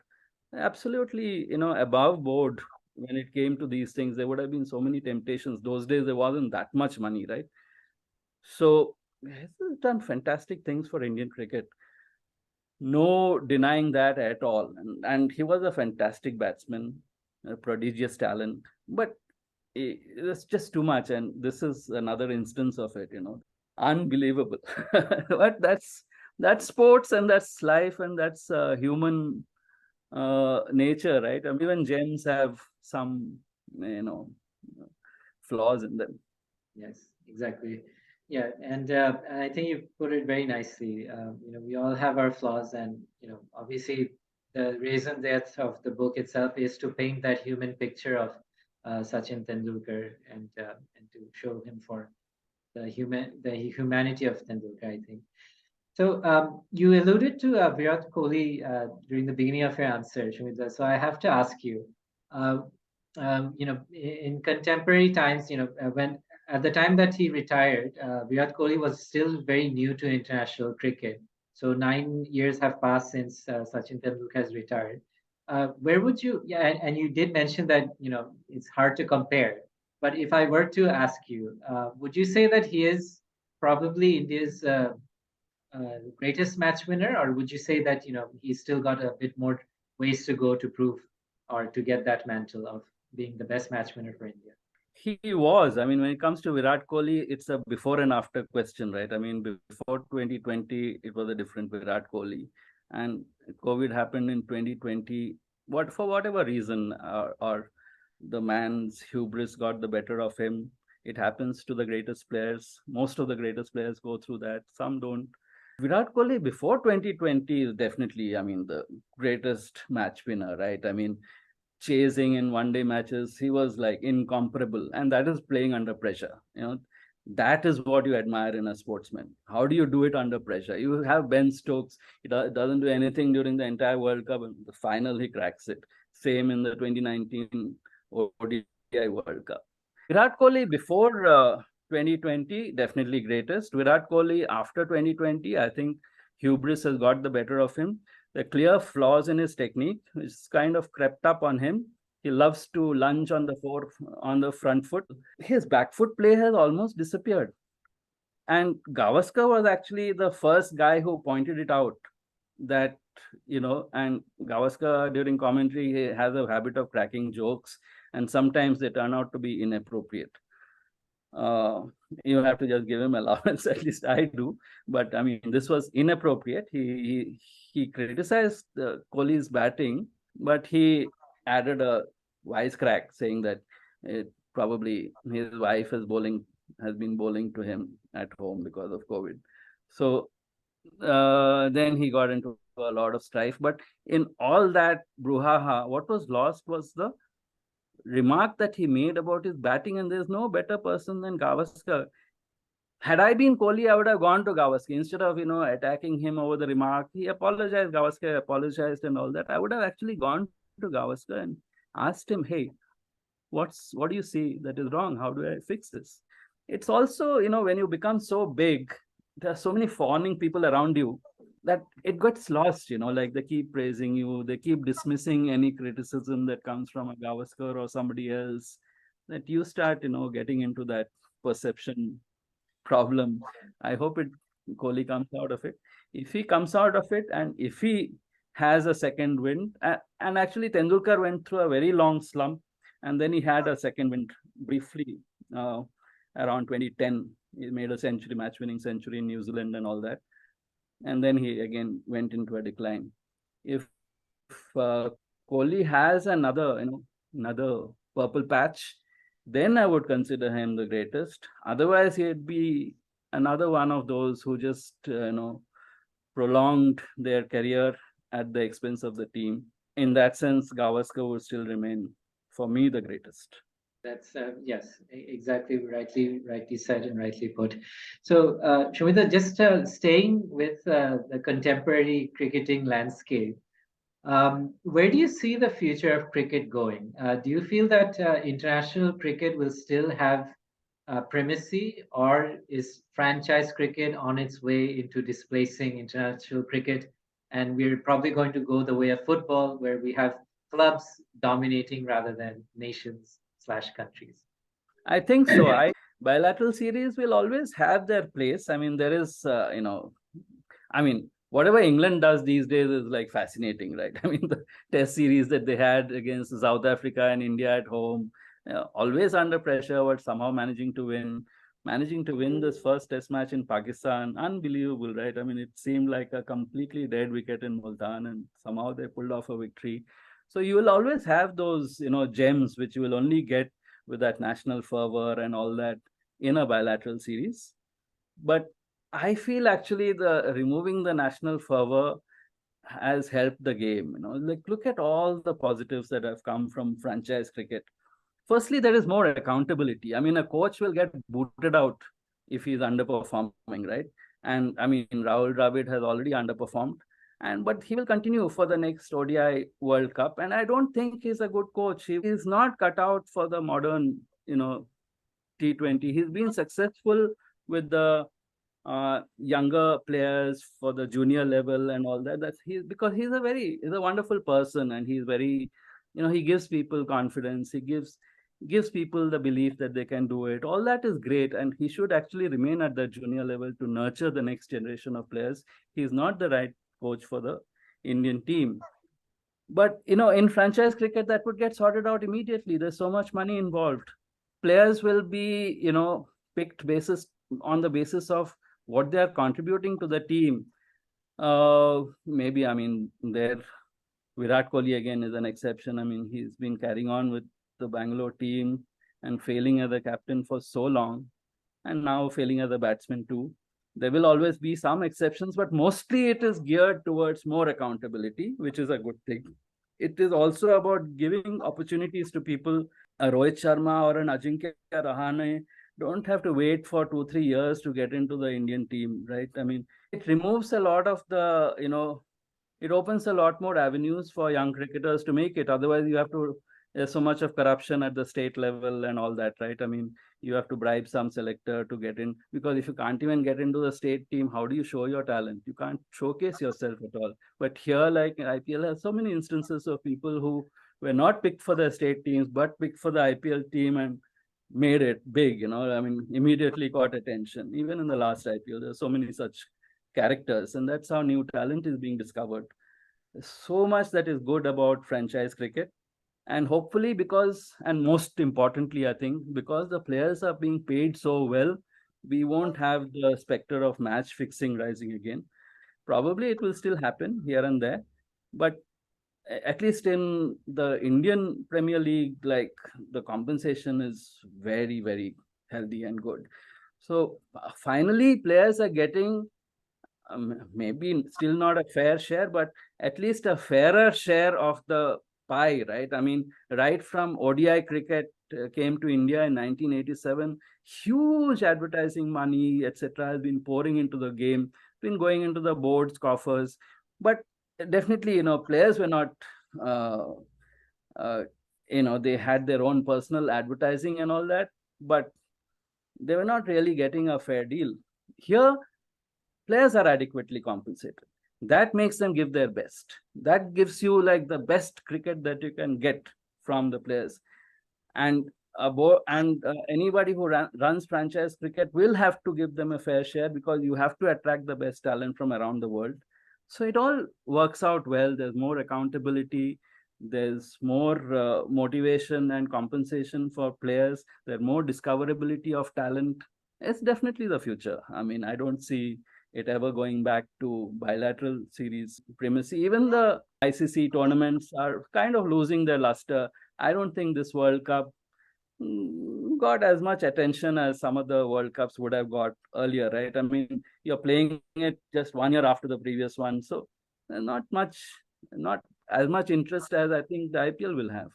absolutely, above board when it came to these things. There would have been so many temptations. Those days, there wasn't that much money, right? So he's done fantastic things for Indian cricket. No denying that at all. And he was a fantastic batsman, a prodigious talent. But it's just too much, and this is another instance of it. Unbelievable. But that's sports, and that's life, and that's human nature, right? I mean, even gems have some flaws in them. Yes, exactly. Yeah, and I think you put it very nicely. We all have our flaws, and obviously, the reason that of the book itself is to paint that human picture of Sachin Tendulkar and to show him for the humanity of Tendulkar, I think. So you alluded to Virat Kohli during the beginning of your answer, Shumita. So I have to ask you, in contemporary times, when at the time that he retired, Virat Kohli was still very new to international cricket. So 9 years have passed since Sachin Tendulkar has retired. Where would you? Yeah, and you did mention that it's hard to compare. But if I were to ask you, would you say that he is probably India's greatest match winner, or would you say that he's still got a bit more ways to go to prove or to get that mantle of being the best match winner for India? He was. I mean, when it comes to Virat Kohli, it's a before and after question, right? I mean, before 2020, it was a different Virat Kohli, and COVID happened in 2020. What for whatever reason, or the man's hubris got the better of him. It happens to the greatest players. Most of the greatest players go through that. Some don't. Virat Kohli before 2020 is definitely, I mean, the greatest match winner, right? I mean, chasing in one day matches, he was like incomparable. And that is playing under pressure. That is what you admire in a sportsman. How do you do it under pressure? You have Ben Stokes, he doesn't do anything during the entire World Cup, and the final he cracks it. Same in the 2019 ODI World Cup. Virat Kohli before 2020, definitely greatest. Virat Kohli after 2020, I think hubris has got the better of him. The clear flaws in his technique, which kind of crept up on him. He loves to lunge on the front foot. His back foot play has almost disappeared. And Gavaskar was actually the first guy who pointed it out, that and Gavaskar during commentary, he has a habit of cracking jokes, and sometimes they turn out to be inappropriate. You have to just give him allowance, at least I do. But I mean, this was inappropriate. He criticized Kohli's batting, but he added a wisecrack saying that probably his wife has been bowling to him at home because of COVID. So then he got into a lot of strife. But in all that brouhaha, what was lost was the remark that he made about his batting, and there's no better person than Gavaskar. Had I been Kohli, I would have gone to Gavaskar instead of attacking him over the remark. He apologized, Gavaskar apologized, and all that. I would have actually gone to Gavaskar and asked him, "Hey, what do you see that is wrong? How do I fix this?" It's also when you become so big, there are so many fawning people around you that it gets lost, like they keep praising you, they keep dismissing any criticism that comes from a Gavaskar or somebody else, that you start, getting into that perception problem. I hope Kohli comes out of it. If he comes out of it, and if he has a second wind, and actually Tendulkar went through a very long slump, and then he had a second wind briefly around 2010. He made a match-winning century in New Zealand and all that. And then he again went into a decline. If Kohli has another purple patch, then I would consider him the greatest. Otherwise, he'd be another one of those who just prolonged their career at the expense of the team. In that sense, Gavaskar would still remain, for me, the greatest. That's yes, exactly, rightly said and rightly put. So, Shumita, just staying with the contemporary cricketing landscape, where do you see the future of cricket going? Do you feel that international cricket will still have primacy, or is franchise cricket on its way into displacing international cricket? And we're probably going to go the way of football, where we have clubs dominating rather than nations/countries. I think so. Bilateral series will always have their place. I mean, there is, whatever England does these days is like fascinating, right? I mean, the test series that they had against South Africa and India at home, always under pressure, but somehow managing to win this first test match in Pakistan. Unbelievable, right? I mean, it seemed like a completely dead wicket in Multan, and somehow they pulled off a victory. So you will always have those, gems which you will only get with that national fervor and all that in a bilateral series. But I feel actually removing the national fervor has helped the game. Like, look at all the positives that have come from franchise cricket. Firstly, there is more accountability. I mean, a coach will get booted out if he's underperforming, right? And I mean, Rahul Dravid has already underperformed, but he will continue for the next ODI World Cup. And I don't think he's a good coach. He is not cut out for the modern, T20. He's been successful with the younger players for the junior level and all that. That's because he's a wonderful person, and he's very, he gives people confidence. He gives people the belief that they can do it. All that is great, and he should actually remain at the junior level to nurture the next generation of players. He's not the right coach for the Indian team. But in franchise cricket, that would get sorted out immediately. There's so much money involved. Players will be, picked on the basis of what they are contributing to the team. Maybe, there Virat Kohli again is an exception. He's been carrying on with the Bangalore team and failing as a captain for so long, and now failing as a batsman too. There will always be some exceptions, but mostly it is geared towards more accountability, which is a good thing. It is also about giving opportunities to people. A Rohit Sharma or an Ajinkya Rahane don't have to wait for 2-3 years to get into the Indian team, right? It removes a lot of the, it opens a lot more avenues for young cricketers to make it. Otherwise, there's so much of corruption at the state level and all that, right? You have to bribe some selector to get in, because if you can't even get into the state team, how do you show your talent? You can't showcase yourself at all. But here, like IPL has so many instances of people who were not picked for the state teams, but picked for the IPL team and made it big, immediately caught attention. Even in the last IPL, there's so many such characters, and that's how new talent is being discovered. There's so much that is good about franchise cricket. And hopefully, and most importantly, I think, because the players are being paid so well, we won't have the specter of match fixing rising again. Probably it will still happen here and there, but at least in the Indian Premier League, like, the compensation is very, very healthy and good. So finally, players are getting maybe still not a fair share, but at least a fairer share of the pie, right? Right from ODI cricket came to India in 1987, huge advertising money, etc., has been pouring into the game, been going into the boards, coffers. But definitely, players were not, they had their own personal advertising and all that, but they were not really getting a fair deal. Here, players are adequately compensated. That makes them give their best. That gives you like the best cricket that you can get from the players. And anybody who runs franchise cricket will have to give them a fair share, because you have to attract the best talent from around the world. So it all works out well. There's more accountability. There's more motivation and compensation for players. There's more discoverability of talent. It's definitely the future. I don't see it ever going back to bilateral series primacy. Even the ICC tournaments are kind of losing their luster. I don't think this World Cup got as much attention as some of the World Cups would have got earlier, right? You're playing it just 1 year after the previous one. So not as much interest as I think the IPL will have.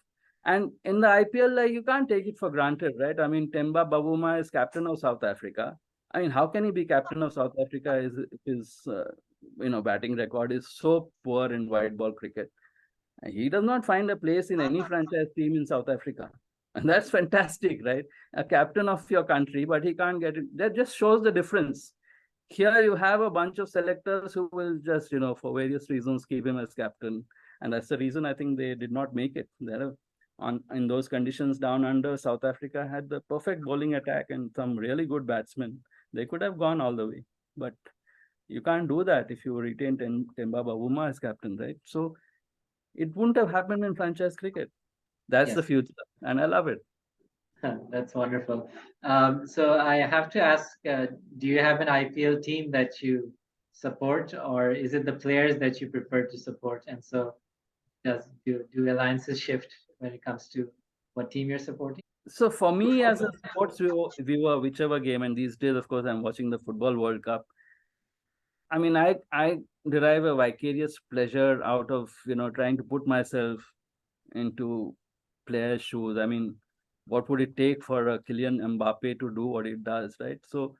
And in the IPL, you can't take it for granted, right? Temba Bavuma is captain of South Africa. How can he be captain of South Africa? His batting record is so poor in white ball cricket. He does not find a place in any franchise team in South Africa. And that's fantastic, right? A captain of your country, but he can't get it. That just shows the difference. Here you have a bunch of selectors who will just, for various reasons, keep him as captain. And that's the reason I think they did not make it. In those conditions down under, South Africa had the perfect bowling attack and some really good batsmen. They could have gone all the way. But you can't do that if you retain Temba Bavuma as captain, right? So it wouldn't have happened in franchise cricket. That's the future, and I love it. That's wonderful. So I have to ask, do you have an IPL team that you support, or is it the players that you prefer to support? And so do alliances shift when it comes to what team you're supporting? So for me, as a sports viewer, whichever game, and these days, of course, I'm watching the Football World Cup. I derive a vicarious pleasure out of, trying to put myself into players' shoes. What would it take for a Kylian Mbappe to do what it does, right? So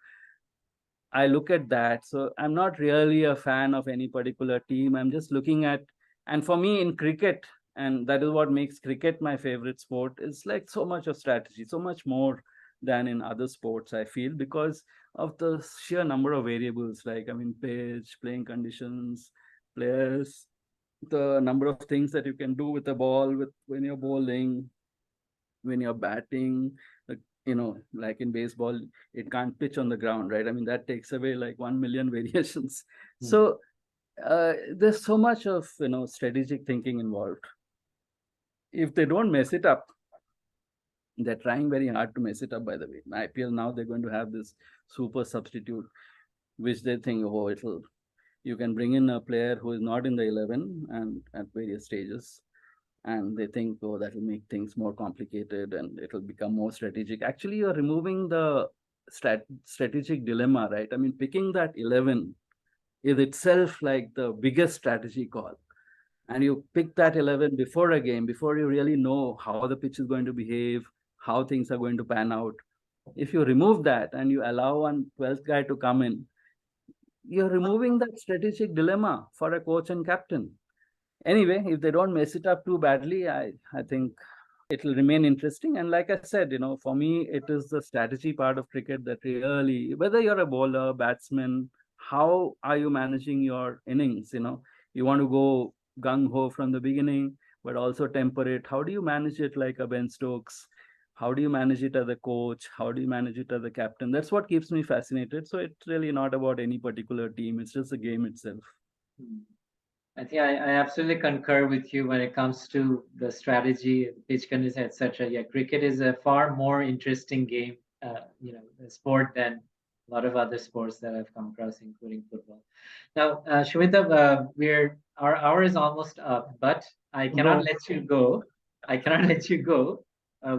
I look at that. So I'm not really a fan of any particular team. I'm just looking at, and for me in cricket, and that is what makes cricket my favorite sport, is like so much of strategy, so much more than in other sports, I feel, because of the sheer number of variables, like, I mean, pitch, playing conditions, players, the number of things that you can do with the ball, with when you're bowling, when you're batting. Like in baseball, it can't pitch on the ground, right? I mean, that takes away like 1 million variations. So there's so much of strategic thinking involved. If they don't mess it up, they're trying very hard to mess it up, by the way. In IPL now, they're going to have this super substitute, which they think, oh, you can bring in a player who is not in the 11 and at various stages, and they think, oh, that will make things more complicated and it will become more strategic. Actually, you're removing the strategic dilemma, right? I mean, picking that 11 is itself like the biggest strategy call. And you pick that 11 before a game, before you really know how the pitch is going to behave, how things are going to pan out. If you remove that and you allow one 12th guy to come in, you're removing that strategic dilemma for a coach and captain. Anyway, if they don't mess it up too badly, I think it'll remain interesting. And like I said, for me, it is the strategy part of cricket that really, whether you're a bowler, batsman, how are you managing your innings? You want to go gung ho from the beginning, but also temper it. How do you manage it like a Ben Stokes? How do you manage it as a coach? How do you manage it as a captain? That's what keeps me fascinated. So it's really not about any particular team. It's just the game itself. I think I absolutely concur with you when it comes to the strategy, pitch conditions, etc. Yeah, cricket is a far more interesting game, sport than a lot of other sports that I've come across, including football. Now, Shumita, our hour is almost up, but I cannot let you go. I cannot let you go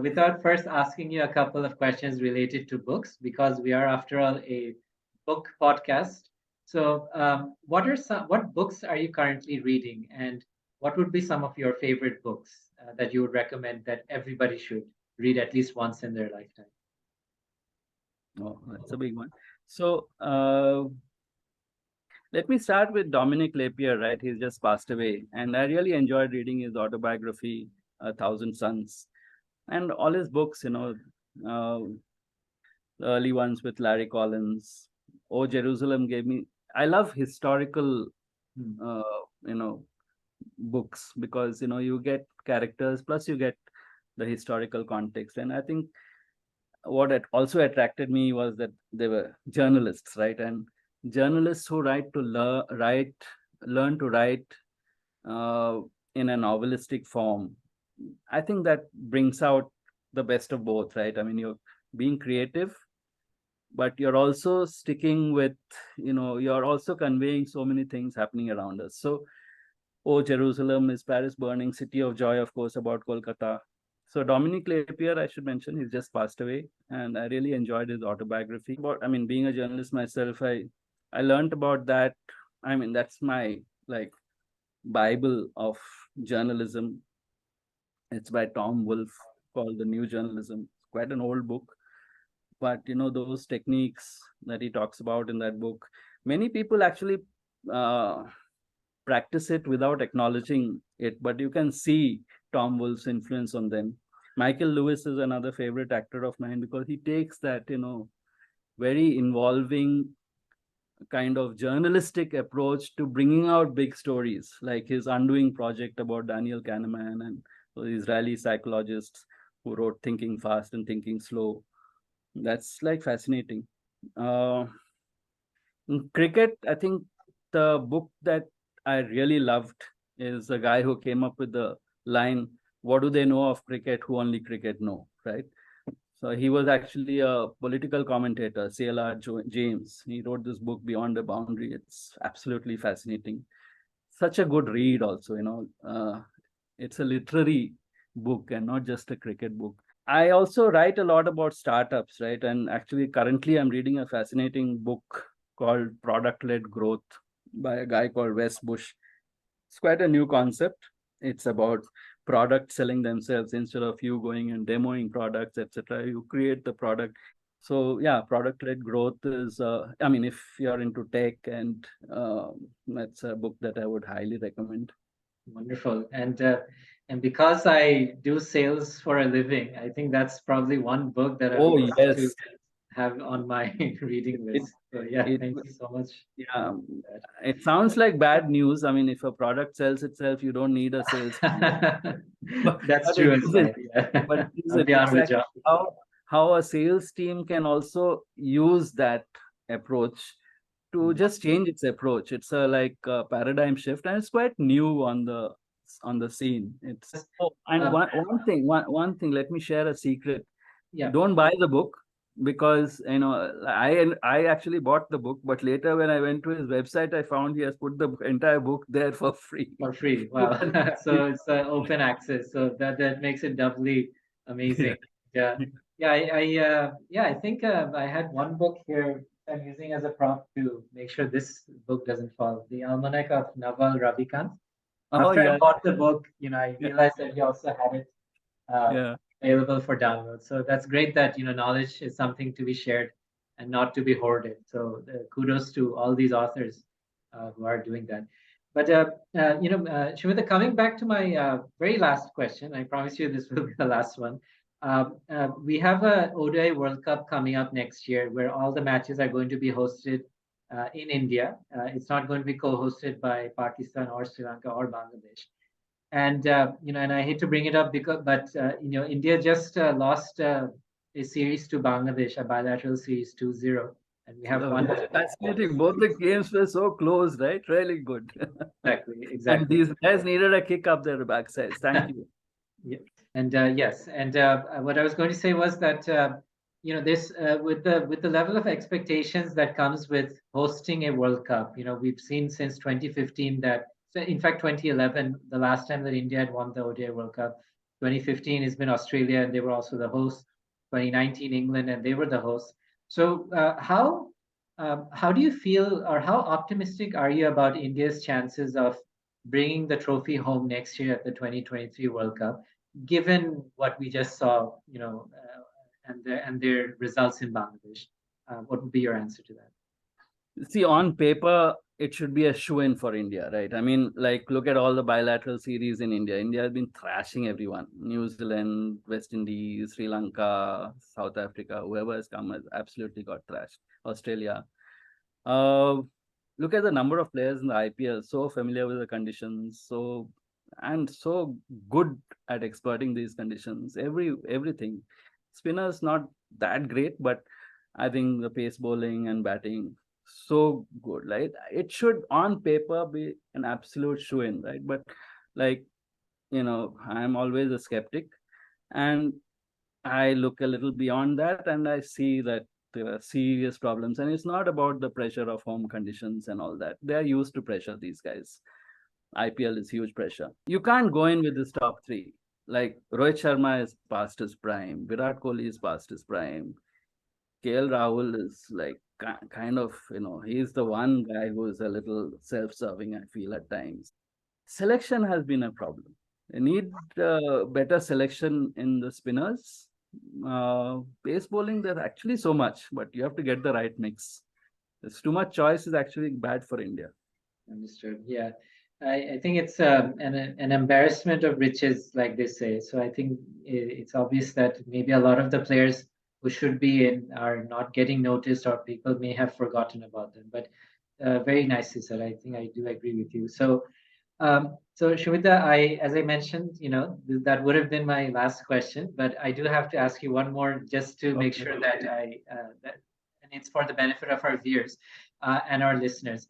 without first asking you a couple of questions related to books, because we are, after all, a book podcast. So, what books are you currently reading, and what would be some of your favorite books that you would recommend that everybody should read at least once in their lifetime? Oh, that's a big one. So, let me start with Dominic Lapierre, right? He's just passed away, and I really enjoyed reading his autobiography, A Thousand Suns, and all his books. The early ones with Larry Collins. Oh, Jerusalem gave me. I love historical, books, because you get characters, plus you get the historical context. And I think what also attracted me was that they were journalists, right? And journalists who learn to write in a novelistic form. I think that brings out the best of both, right? I mean, you're being creative, but you're also sticking with, you're also conveying so many things happening around us. So, Oh, Jerusalem is Paris Burning, City of Joy, of course, about Kolkata. So Dominic Lapierre, I should mention, he's just passed away, and I really enjoyed his autobiography. But I mean, being a journalist myself, I learned about that. I mean, that's my like Bible of journalism. It's by Tom Wolfe, called The New Journalism. It's quite an old book, but those techniques that he talks about in that book, many people actually practice it without acknowledging it, but you can see Tom Wolfe's influence on them. Michael Lewis is another favorite actor of mine, because he takes that very involving kind of journalistic approach to bringing out big stories, like his Undoing project about Daniel Kahneman and the Israeli psychologists who wrote Thinking Fast and Thinking Slow. That's like fascinating. In cricket, I think the book that I really loved is a guy who came up with the line, "What do they know of cricket who only cricket know?" Right? So he was actually a political commentator, CLR James. He wrote this book, Beyond the Boundary. It's absolutely fascinating. Such a good read also, it's a literary book and not just a cricket book. I also write a lot about startups, right? And actually currently I'm reading a fascinating book called Product-Led Growth by a guy called Wes Bush. It's quite a new concept. It's about products selling themselves. Instead of you going and demoing products, etc., you create the product. So yeah, product-led growth is, I mean, if you're into tech, and that's a book that I would highly recommend. Wonderful. And And because I do sales for a living, I think that's probably one book that I would Oh love to yes, have on my reading it list. So yeah, it thank you so much yeah, for it sounds like bad news. I mean, if a product sells itself, you don't need a sales team. that. But That's it true as isn't. well. Yeah, But it I'll isn't. be out It's of a job. actually how a sales team can also use that approach to just change its approach. It's a like a paradigm shift, and it's quite new on the scene. It's oh, and Um, one thing. Let me share a secret. yeah. Don't buy the book because I actually bought the book, but later when I went to his website, I found he has put the entire book there for free. For free. Wow. So it's open access. So that makes it doubly Yeah. amazing. Yeah. Yeah. Yeah, I think I had one book here I'm using as a prompt to make sure this book doesn't fall. The Almanac of Naval Ravikant. Oh After I yeah, bought the book, I yeah, realized that he also had it uh, yeah. available for download. So that's great that knowledge is something to be shared and not to be hoarded. So kudos to all these authors who are doing that. But Shmita, coming back to my very last question, I promise you this will be the last one. We have a ODI World Cup coming up next year, where all the matches are going to be hosted in India. It's not going to be co-hosted by Pakistan or Sri Lanka or Bangladesh. And and I hate to bring it up because, but India just lost a series to Bangladesh, a bilateral series 2-0, and we have Lovely. won. Fascinating. Both the games were so close, right? Really good. Exactly, And exactly. these guys needed a kick up their backsides. Thank you. Yeah. And yes, and what I was going to say was that this with the level of expectations that comes with hosting a World Cup. We've seen since 2015 that, so in fact 2011, the last time that India had won the ODI World Cup. 2015 has been Australia, and they were also the host. 2019 England, and they were the hosts. So how do you feel, or how optimistic are you about India's chances of bringing the trophy home next year at the 2023 World Cup, given what we just saw, and their results in Bangladesh? What would be your answer to that? See, on paper, it should be a shoe-in for India, right? I mean, like, look at all the bilateral series in India. India has been thrashing everyone. New Zealand, West Indies, Sri Lanka, South Africa, whoever has come has absolutely got thrashed. Australia. Uh, Look at the number of players in the IPL, so familiar with the conditions, and so good at exploiting these conditions. Everything. Spinners not that great, but I think the pace bowling and batting so good. Right? It should on paper be an absolute shoe-in, right? But like I'm always a skeptic, and I look a little beyond that, and I see that there are serious problems. And it's not about the pressure of home conditions and all that. They are used to pressure, these guys. IPL is huge pressure. You can't go in with this top three. Like Rohit Sharma is past his prime, Virat Kohli is past his prime, KL Rahul is like kind of, he's the one guy who is a little self-serving, I feel at times. Selection has been a problem. They need better selection in the spinners. Pace bowling, there's actually so much, but you have to get the right mix. There's too much choice is actually bad for India. Understood. Yeah. I think it's an embarrassment of riches, like they say. So I think it's obvious that maybe a lot of the players who should be in are not getting noticed, or people may have forgotten about them. But very nicely said. I think I do agree with you. So Shumita, as I mentioned, that would have been my last question, but I do have to ask you one more just to make Okay. sure that and it's for the benefit of our viewers and our listeners.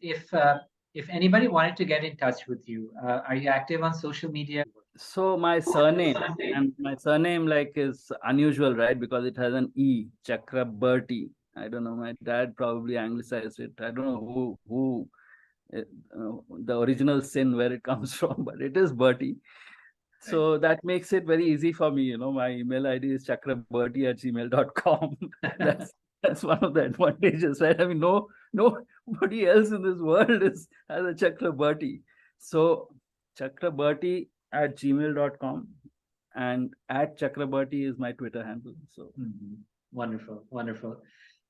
If anybody wanted to get in touch with you, are you active on social media? So my surname like is unusual, right? Because it has an E, Chakraberty. I don't know. My dad probably anglicized it. I don't know who the original sin where it comes from, but it is Bertie. Right. So that makes it very easy for me. My email ID is chakraberty@gmail.com. That's one of the advantages, right? I mean, nobody else in this world has a Chakraberty. So chakraberty@gmail.com, and @Chakraberty is my Twitter handle. So Wonderful, wonderful.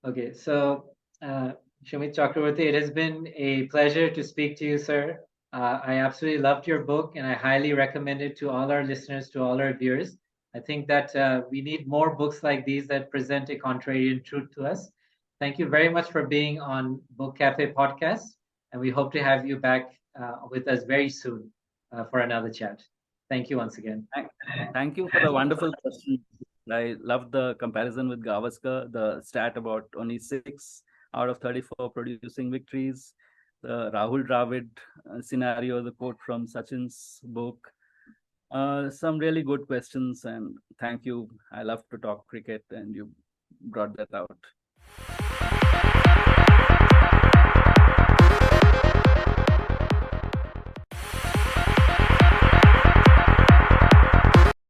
Okay, so Sumit Chakraborty, it has been a pleasure to speak to you, sir. I absolutely loved your book, and I highly recommend it to all our listeners, to all our viewers. I think that we need more books like these that present a contrarian truth to us. Thank you very much for being on Book Cafe podcast, and we hope to have you back with us very soon for another chat. Thank you once again. Thank you for the wonderful question. I love the comparison with Gavaskar, the stat about only 6 out of 34 producing victories, the Rahul Dravid scenario, the quote from Sachin's book. Some really good questions, and thank you. I love to talk cricket, and you brought that out.